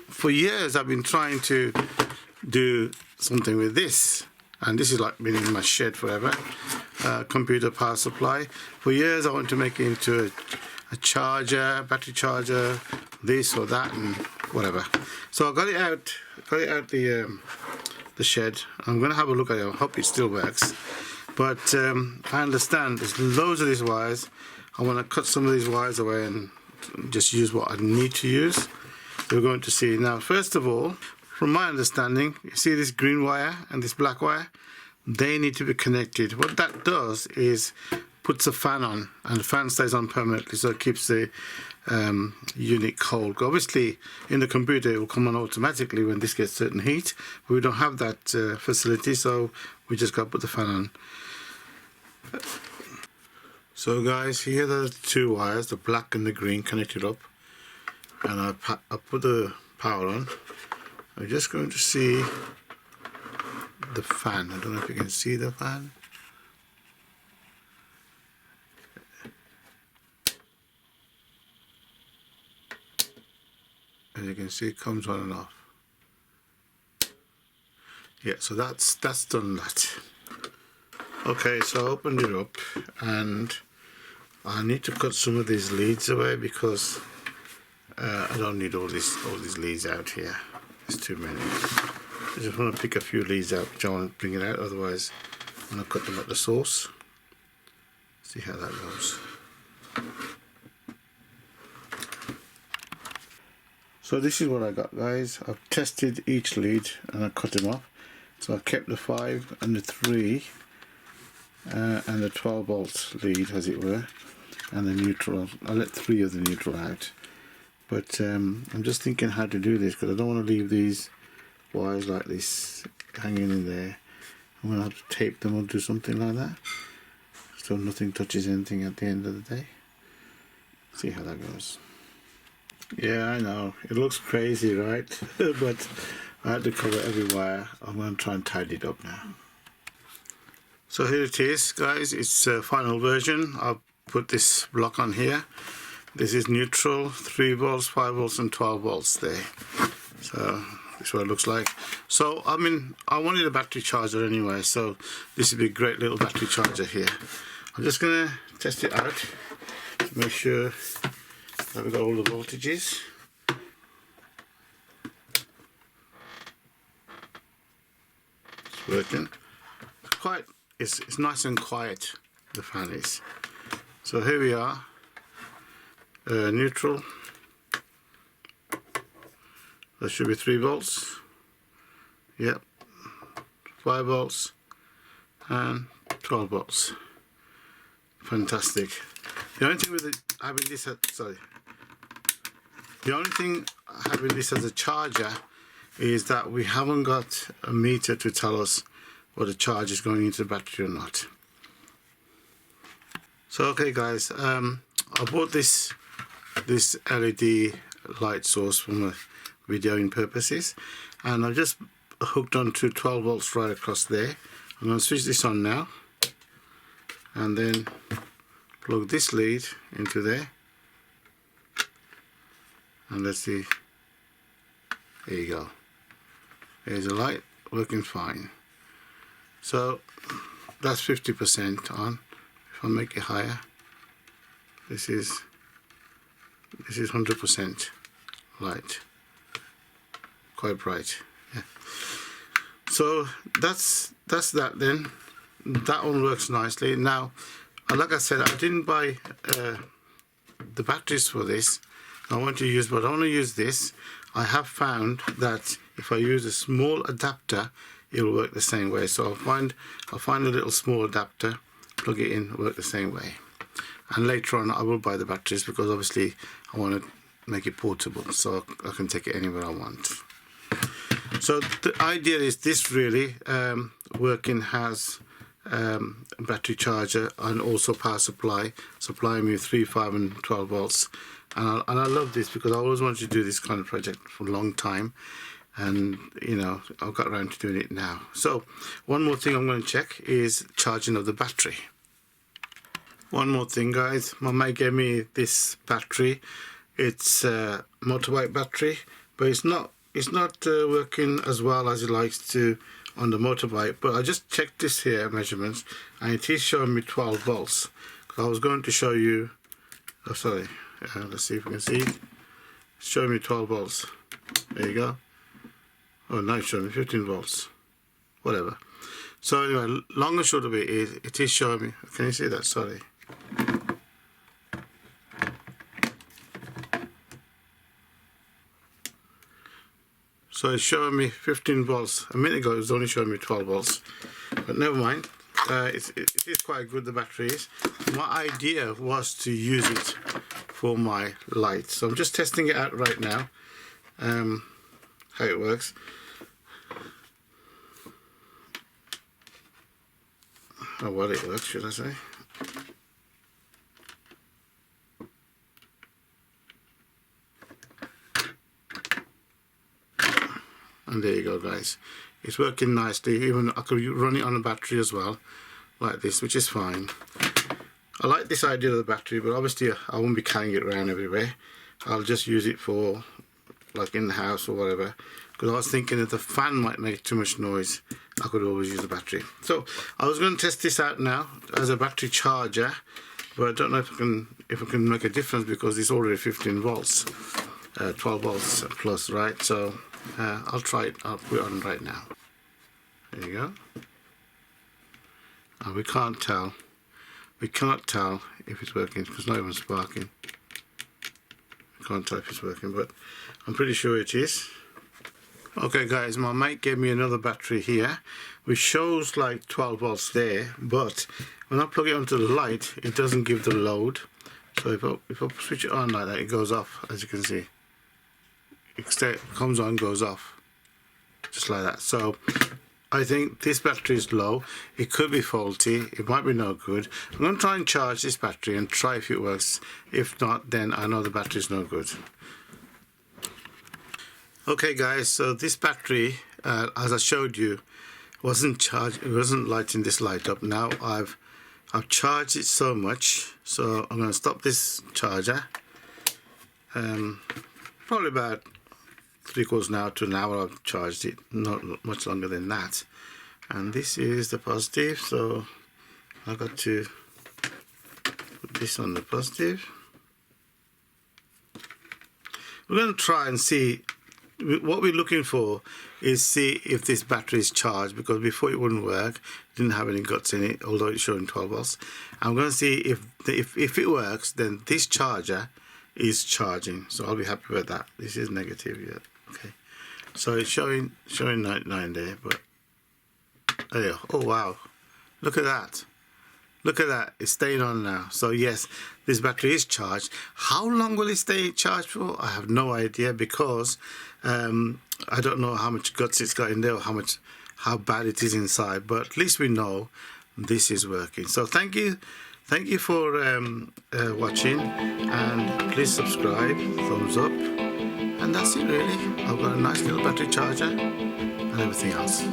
for years I've been trying to do something with this, and this is like been in my shed forever. Computer power supply. For years I want to make it into a charger, battery charger, this or that and whatever. So I got it out the shed. I'm gonna have a look at it. I hope it still works. But I understand there's loads of these wires. I want to cut some of these wires away and just use what I need to use. So we're going to see now. First of all, from my understanding, you see this green wire and this black wire? They need to be connected. What that does is puts a fan on, and the fan stays on permanently, so it keeps the unit cold. Obviously, in the computer, it will come on automatically when this gets certain heat. But we don't have that facility, so we just got to put the fan on. So guys, here are the two wires, the black and the green, connected up, and I put the power on. I'm just going to see the fan. I don't know if you can see the fan. As you can see, it comes on and off. Yeah, so that's done that. Okay, so I opened it up and I need to cut some of these leads away because I don't need all these leads out here. There's too many. I just want to pick a few leads out, which I want to bring it out, otherwise I'm going to cut them at the source. See how that goes. So this is what I got, guys. I've tested each lead and I cut them off. So I kept the 5 and the 3 and the 12 volts lead, as it were, and the neutral. I let 3 of the neutral out. But I'm just thinking how to do this, because I don't want to leave these wires like this hanging in there. I'm going to have to tape them or do something like that, so nothing touches anything at the end of the day. See how that goes. Yeah, I know, it looks crazy, right? But I had to cover every wire. I'm going to try and tidy it up now. So here it is, guys. It's a final version. I'll put this block on here. This is neutral, 3 volts, 5 volts and 12 volts there. So this is what it looks like. So I mean, I wanted a battery charger anyway, so this would be a great little battery charger here. I'm just going to test it out to make sure that we've got all the voltages. It's working. It's nice and quiet, the fan is. So here we are, neutral. That should be 3 volts. Yep, 5 volts and 12 volts. Fantastic. The only thing with having this as a charger is that we haven't got a meter to tell us whether the charge is going into the battery or not. So okay guys, I bought this LED light source for videoing purposes, and I've just hooked onto 12 volts right across there. I'm going to switch this on now and then plug this lead into there, and let's see. There you go. There's a light working fine. So that's 50% on. If I make it higher, this is 100% light. Quite bright. Yeah. So that's that then. That one works nicely. Now, like I said, I didn't buy the batteries for this. I want to use, but I want to use this. I have found that if I use a small adapter, it'll work the same way. So I'll find a little small adapter, plug it in, work the same way. And later on I will buy the batteries, because obviously I want to make it portable, so I can take it anywhere I want. So the idea is this really working has a battery charger and also power supply, supplying me 3, 5 and 12 volts. And I love this because I always wanted to do this kind of project for a long time, and you know, I've got around to doing it now. So one more thing I'm going to check is charging of the battery. One more thing guys, my mate gave me this battery it's a motorbike battery, but it's not working as well as it likes to on the motorbike. But I just checked this here measurements, and it is showing me 12 volts. I was going to show you, oh sorry, let's see if we can see it. It's showing me 12 volts. There you go. Oh, now it's showing me 15 volts. Whatever. So anyway, long and short of it is, it is showing me, can you see that? Sorry. So it's showing me 15 volts. A minute ago it was only showing me 12 volts. But never mind. It is quite good, the battery is. My idea was to use it for my light. So I'm just testing it out right now. How it works. Or well it works, should I say. And there you go, guys. It's working nicely. Even I could run it on a battery as well, like this, which is fine. I like this idea of the battery, but obviously I won't be carrying it around everywhere. I'll just use it for like in the house or whatever. Because I was thinking that the fan might make too much noise, I could always use the battery. So I was going to test this out now as a battery charger, but I don't know if I can make a difference because it's already 15 volts, 12 volts plus, right? So I'll try it. I'll put it on right now. There you go. And we can't tell. We cannot tell if it's working because it's not even sparking. We can't tell if it's working, but I'm pretty sure it is. Okay guys, my mate gave me another battery here which shows like 12 volts there, but when I plug it onto the light it doesn't give the load. So if I switch it on like that, it goes off, as you can see. It comes on, goes off, just like that. So I think this battery is low. It could be faulty, it might be no good. I'm going to try and charge this battery and try if it works. If not, then I know the battery is no good. Okay guys, so this battery, as I showed you, wasn't charged. It wasn't lighting this light up. Now I've charged it so much, so I'm going to stop this charger. Probably about 3/4 an hour to an hour I've charged it, not much longer than that. And this is the positive, so I've got to put this on the positive. We're going to try and see. What we're looking for is see if this battery is charged, because before it wouldn't work, it didn't have any guts in it, although it's showing 12 volts. I'm going to see if it works, then this charger is charging, so I'll be happy with that. This is negative, yeah. Okay, so it's showing 99 there, but oh, oh wow, look at that. Look at that, it's staying on now. So yes, this battery is charged. How long will it stay charged for? I have no idea, because I don't know how much guts it's got in there or how bad it is inside, but at least we know this is working. So thank you for watching, and please subscribe, thumbs up, and that's it really. I've got a nice little battery charger and everything else.